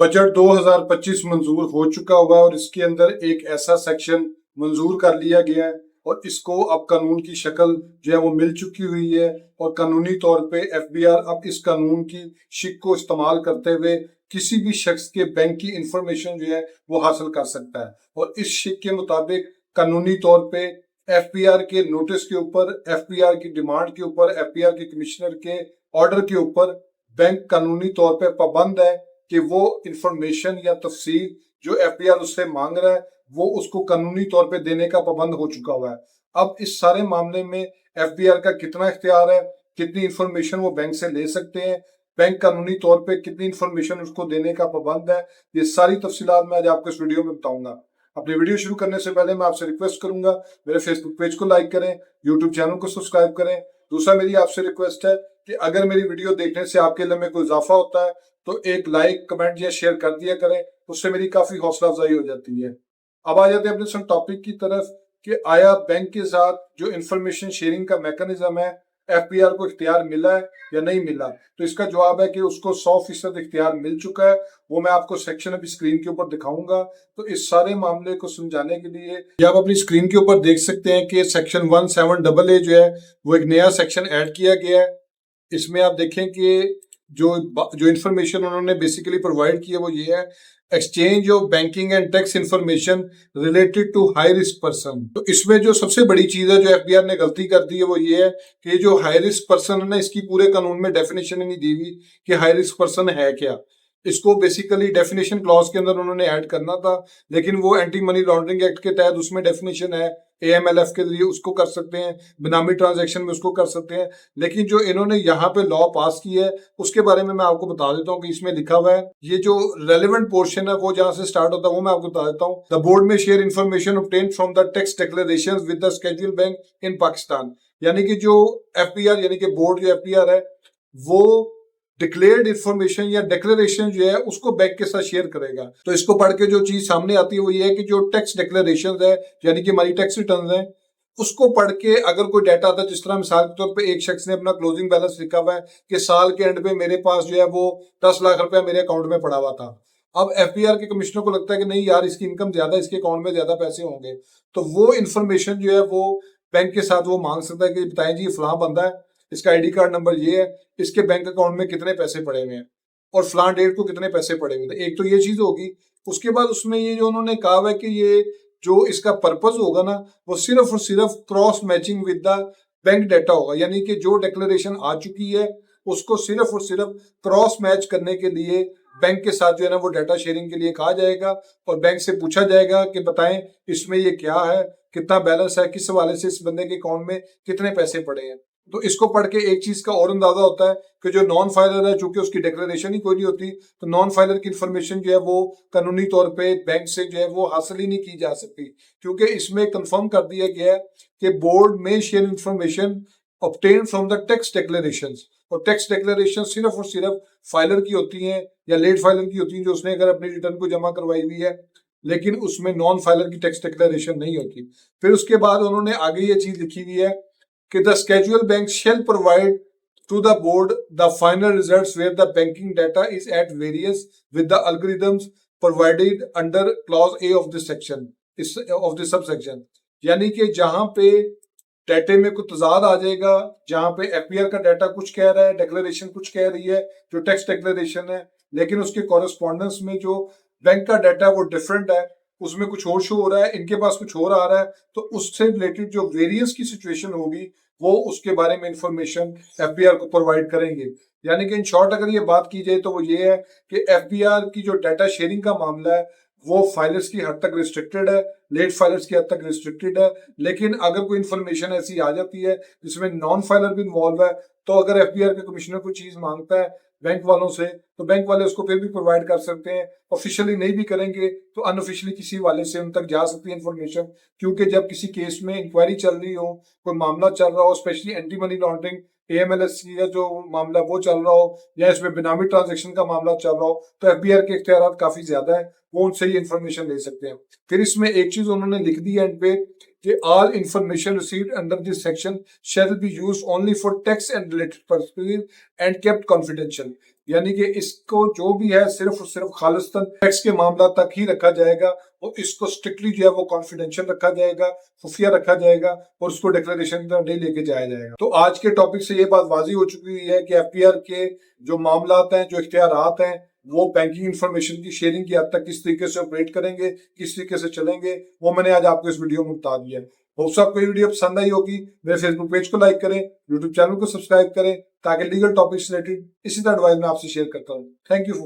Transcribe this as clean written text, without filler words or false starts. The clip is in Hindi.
बजट 2025 मंजूर हो चुका हुआ है और इसके अंदर एक ऐसा सेक्शन मंजूर कर लिया गया है और इसको अब कानून की शक्ल जो है वो मिल चुकी हुई है और कानूनी तौर पे एफबीआर अब इस कानून की शिक को इस्तेमाल करते हुए किसी भी शख्स के बैंक की इंफॉर्मेशन जो है वो हासिल कर सकता है। और इस शिक के मुताबिक कानूनी तौर पे एफबीआर के नोटिस के ऊपर, एफबीआर की डिमांड के ऊपर, एफबीआर के कमिश्नर के ऑर्डर के ऊपर बैंक कानूनी तौर पे पाबंद है कि वो इंफॉर्मेशन या तफसील जो एफबीआर उससे मांग रहा है वो उसको कानूनी तौर पे देने का पाबंद हो चुका हुआ है। अब इस सारे मामले में एफबीआर का कितना इख्तियार है, कितनी इंफॉर्मेशन वो बैंक से ले सकते हैं, बैंक कानूनी तौर पे कितनी इंफॉर्मेशन उसको देने का पाबंद है, ये सारी तफसीलात मैं आज आपको इस वीडियो में बताऊंगा। अपनी वीडियो शुरू करने से पहले मैं आपसे रिक्वेस्ट करूंगा, मेरे फेसबुक पेज को लाइक करें, यूट्यूब चैनल को सब्सक्राइब करें। दूसरा मेरी आपसे रिक्वेस्ट है कि अगर मेरी वीडियो देखने से आपके इल्म में कोई इजाफा होता है तो एक लाइक, कमेंट या शेयर कर दिया करें, उससे मेरी काफी हौसला अफजाई हो जाती है। अब आ जाते हैं अपने सब टॉपिक की तरफ कि आया बैंक के साथ जो इंफॉर्मेशन शेयरिंग का मैकेनिज्म है एफबीआर को इख्तियार मिला है या नहीं मिला। तो इसका जवाब है कि उसको 100% इख्तियार मिल चुका है। वो मैं आपको सेक्शन अभी स्क्रीन के ऊपर दिखाऊंगा। तो इस सारे मामले को समझाने के लिए ये आप अपनी स्क्रीन के ऊपर देख सकते हैं कि सेक्शन 17AA जो है वो एक नया सेक्शन ऐड किया गया है। इसमें आप देखें कि जो जो इन्फॉर्मेशन उन्होंने बेसिकली प्रोवाइड की है वो ये है, exchange of banking and tax information related to high risk person. तो इसमें जो सबसे बड़ी चीज है जो एफबीआर ने गलती कर दी है वो ये है कि जो हाई रिस्क पर्सन है ना, इसकी पूरे कानून में डेफिनेशन ही नहीं दी हुई कि हाई रिस्क पर्सन है क्या। इसको बेसिकली डेफिनेशन क्लॉज के अंदर उन्होंने ऐड करना था, लेकिन वो एंटी मनी लॉन्ड्रिंग एक्ट के तहत उसमें डेफिनेशन है एएमएलएफ के लिए, उसको कर सकते हैं, बेनामी ट्रांजैक्शन में उसको कर सकते हैं। लेकिन जो इन्होंने यहाँ पे लॉ पास की है उसके बारे में मैं आपको बता देता हूँ कि इसमें लिखा हुआ है, ये जो रेलिवेंट पोर्शन है वो जहां से स्टार्ट होता है वो मैं आपको बता देता हूँ। द बोर्ड में share information obtained from the tax declarations with the schedule bank in Pakistan. यानी कि जो एफबीआर यानी कि बोर्ड जो एफबीआर है वो डिक्लेयर्ड इंफॉर्मेशन या डिक्लेरेशन जो है उसको बैंक के साथ शेयर करेगा। तो इसको पढ़ के जो चीज सामने आती है वो ये है कि जो टैक्स डिक्लेरेशन है यानी कि हमारी टैक्स रिटर्न है उसको पढ़ के अगर कोई डाटा आता है, जिस तरह मिसाल के तौर पे एक शख्स ने अपना क्लोजिंग बैलेंस लिखा हुआ है कि साल के एंड पे मेरे पास जो है वो 10 लाख रुपया मेरे अकाउंट में पड़ा हुआ था। अब एफबीआर के कमिश्नर को लगता है कि नहीं यार इसकी इनकम ज्यादा, इसके अकाउंट में ज्यादा पैसे होंगे, तो वो इन्फॉर्मेशन जो है वो बैंक के साथ वो मांग सकता है कि बताएं जी फलां बंदा है, इसका आईडी कार्ड नंबर ये है, इसके बैंक अकाउंट में कितने पैसे पड़े हुए हैं और फलां डेट को कितने पैसे पड़े हुए हैं। एक तो ये चीज होगी। उसके बाद उसमें ये जो उन्होंने कहा है कि ये जो इसका पर्पस होगा ना वो सिर्फ और सिर्फ cross matching with the bank data होगा, यानी कि जो डिक्लेरेशन आ चुकी है उसको सिर्फ और सिर्फ क्रॉस मैच करने के लिए बैंक के साथ जो है ना वो डाटा शेयरिंग के लिए कहा जाएगा और बैंक से पूछा जाएगा कि बताएं इसमें ये क्या है, कितना बैलेंस है, किस हवाले से इस बंदे के अकाउंट में कितने पैसे पड़े हैं। तो इसको पढ़ के एक चीज का और अंदाजा होता है कि जो नॉन फाइलर है, चूंकि उसकी डिक्लेरेशन ही कोई नहीं होती, तो नॉन फाइलर की इन्फॉर्मेशन जो है वो कानूनी तौर पे बैंक से जो है वो हासिल ही नहीं की जा सकती, क्योंकि इसमें कंफर्म कर दिया गया है कि बोर्ड में share information obtain from the tax declaration. और टैक्स डिक्लेरेशन सिर्फ और सिर्फ फाइलर की होती हैं या लेट फाइलर की होती हैं जो उसने अगर अपनी रिटर्न को जमा करवाई हुई है, लेकिन उसमें नॉन फाइलर की टैक्स डिक्लेरेशन नहीं होती। फिर उसके बाद उन्होंने आगे ये चीज लिखी हुई है कि the schedule bank shall provide to the board the final results where the banking data is at variance with the algorithms provided under clause A of this section of this subsection। यानी कि जहां पे डाटे में कुछ तजाद आ जाएगा, जहां पे एफबीआर का डाटा कुछ कह रहा है, डिक्लेरेशन कुछ कह रही है जो टैक्स डिक्लेरेशन है, लेकिन उसके कॉरेस्पॉन्डेंस में जो बैंक का डाटा है वो डिफरेंट है, उसमें कुछ और शो हो रहा है, इनके पास कुछ और आ रहा है, तो उससे रिलेटेड जो वेरियंस की सिचुएशन होगी वो उसके बारे में इंफॉर्मेशन एफबीआर को प्रोवाइड करेंगे। यानी कि इन शॉर्ट अगर ये बात की जाए तो वो ये है कि एफबीआर की जो डाटा शेयरिंग का मामला है वो फाइलर्स की हद तक रिस्ट्रिक्टेड है, लेट फाइलर्स की हद तक रिस्ट्रिक्टेड है। लेकिन अगर कोई इन्फॉर्मेशन ऐसी आ जाती है जिसमें नॉन फाइलर भी इन्वॉल्व है, तो अगर एफबीआर के कमिश्नर कोई चीज मांगता है बैंक वालों से तो बैंक वाले उसको फिर भी प्रोवाइड कर सकते हैं। ऑफिशियली नहीं भी करेंगे तो अनऑफिशियली किसी वाले से उन तक जा सकती है इन्फॉर्मेशन, क्योंकि जब किसी केस में इंक्वायरी चल रही हो, कोई मामला चल रहा हो, स्पेशली एंटी मनी लॉन्ड्रिंग एएमएलएस का जो मामला वो चल रहा हो या इसमें बेनामी ट्रांजैक्शन का मामला चल रहा हो, तो एफबीआर के इख्तियार काफी ज्यादा है, वो उनसे ही इंफॉर्मेशन ले सकते हैं। फिर इसमें एक चीज उन्होंने लिख दी है एंड पे कि all information received under this section shall be used only for tax and related purposes and kept confidential. यानी कि इसको जो भी है सिर्फ और सिर्फ खालिस्तान टैक्स के मामला तक ही रखा जाएगा और इसको स्ट्रिक्टली जो है वो कॉन्फिडेंशियल रखा जाएगा, खुफिया रखा जाएगा और उसको डिक्लेरेशन तक नहीं लेके जाया जाएगा। तो आज के टॉपिक से ये बात वाजी हो चुकी है कि एफपीआर के जो मामला हैं, जो इख्तियारात हैं, वो बैंकिंग इंफॉर्मेशन की शेयरिंग की हद तक किस तरीके से ऑपरेट करेंगे, किस तरीके से चलेंगे, वो मैंने आज आपको इस वीडियो में बता दिया है। होप सो आपको ये वीडियो पसंद आई होगी। मेरे फेसबुक पेज को लाइक करें, यूट्यूब चैनल को सब्सक्राइब करें ताकि लीगल टॉपिक्स रिलेटेड इसी तरह एडवाइस मैं आपसे शेयर करता हूँ। Thank you for